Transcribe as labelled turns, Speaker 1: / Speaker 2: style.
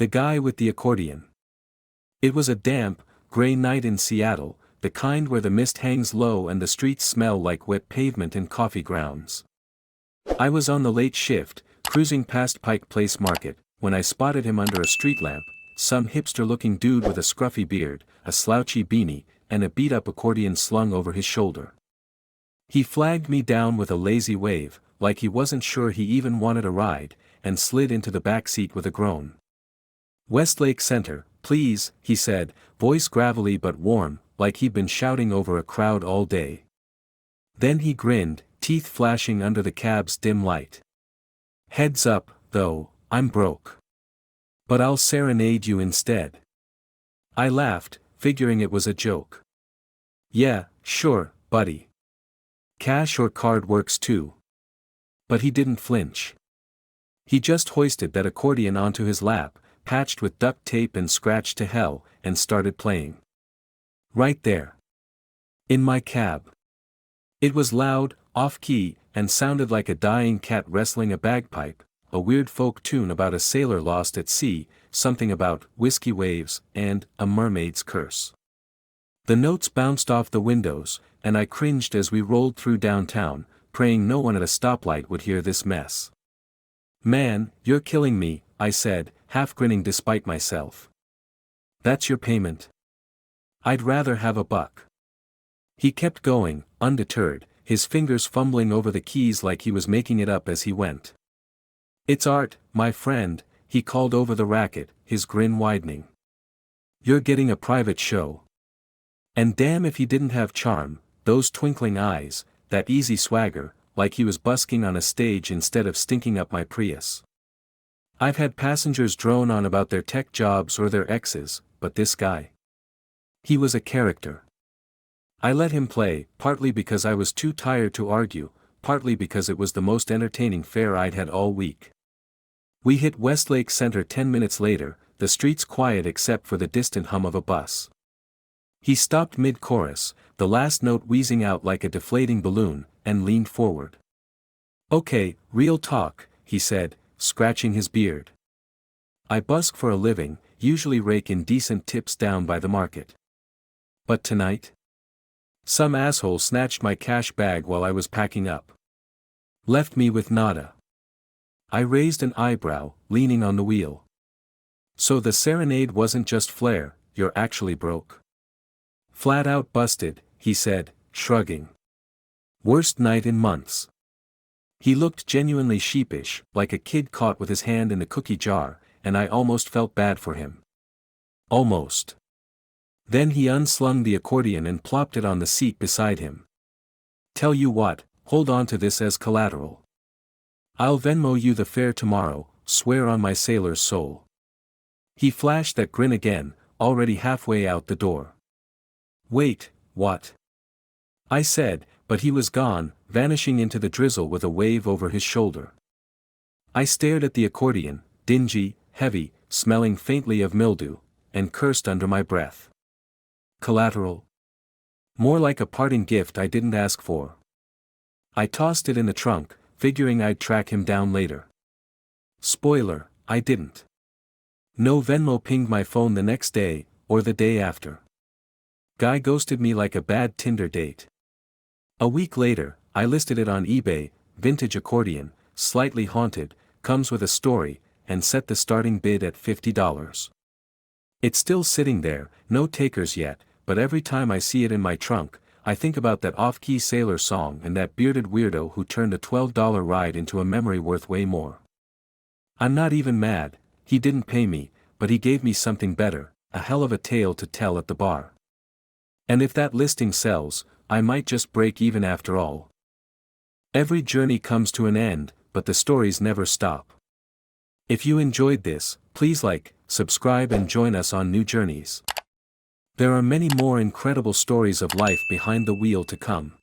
Speaker 1: The guy with the accordion. It was a damp, gray night in Seattle, the kind where the mist hangs low and the streets smell like wet pavement and coffee grounds. I was on the late shift, cruising past Pike Place Market, when I spotted him under a street lamp, some hipster-looking dude with a scruffy beard, a slouchy beanie, and a beat-up accordion slung over his shoulder. He flagged me down with a lazy wave, like he wasn't sure he even wanted a ride, and slid into the back seat with a groan. "Westlake Center, please," he said, voice gravelly but warm, like he'd been shouting over a crowd all day. Then he grinned, teeth flashing under the cab's dim light. "Heads up, though, I'm broke. But I'll serenade you instead." I laughed, figuring it was a joke. "Yeah, sure, buddy. Cash or card works too." But he didn't flinch. He just hoisted that accordion onto his lap, patched with duct tape and scratched to hell, and started playing. Right there. In my cab. It was loud, off-key, and sounded like a dying cat wrestling a bagpipe, a weird folk tune about a sailor lost at sea, something about whiskey waves, and a mermaid's curse. The notes bounced off the windows, and I cringed as we rolled through downtown, praying no one at a stoplight would hear this mess. "Man, you're killing me," I said, half grinning despite myself. "That's your payment?" "I'd rather have a buck." He kept going, undeterred, his fingers fumbling over the keys like he was making it up as he went. "It's art, my friend," he called over the racket, his grin widening. "You're getting a private show." And damn if he didn't have charm, those twinkling eyes, that easy swagger, like he was busking on a stage instead of stinking up my Prius. I've had passengers drone on about their tech jobs or their exes, but this guy. He was a character. I let him play, partly because I was too tired to argue, partly because it was the most entertaining fare I'd had all week. We hit Westlake Center 10 minutes later, the streets quiet except for the distant hum of a bus. He stopped mid-chorus, the last note wheezing out like a deflating balloon, and leaned forward. "Okay, real talk," he said, scratching his beard. "I busk for a living, usually rake in decent tips down by the market. But tonight? Some asshole snatched my cash bag while I was packing up. Left me with nada." I raised an eyebrow, leaning on the wheel. "So the serenade wasn't just flair, you're actually broke?" "Flat out busted," he said, shrugging. "Worst night in months." He looked genuinely sheepish, like a kid caught with his hand in the cookie jar, and I almost felt bad for him. Almost. Then he unslung the accordion and plopped it on the seat beside him. "Tell you what, hold on to this as collateral. I'll Venmo you the fare tomorrow, swear on my sailor's soul." He flashed that grin again, already halfway out the door. "Wait, what?" I said, but he was gone, vanishing into the drizzle with a wave over his shoulder. I stared at the accordion, dingy, heavy, smelling faintly of mildew, and cursed under my breath. Collateral? More like a parting gift I didn't ask for. I tossed it in the trunk, figuring I'd track him down later. Spoiler, I didn't. No Venmo pinged my phone the next day, or the day after. Guy ghosted me like a bad Tinder date. A week later, I listed it on eBay, vintage accordion, slightly haunted, comes with a story, and set the starting bid at $50. It's still sitting there, no takers yet, but every time I see it in my trunk, I think about that off-key sailor song and that bearded weirdo who turned a $12 ride into a memory worth way more. I'm not even mad, he didn't pay me, but he gave me something better, a hell of a tale to tell at the bar. And if that listing sells, I might just break even after all. Every journey comes to an end, but the stories never stop. If you enjoyed this, please like, subscribe and join us on new journeys. There are many more incredible stories of life behind the wheel to come.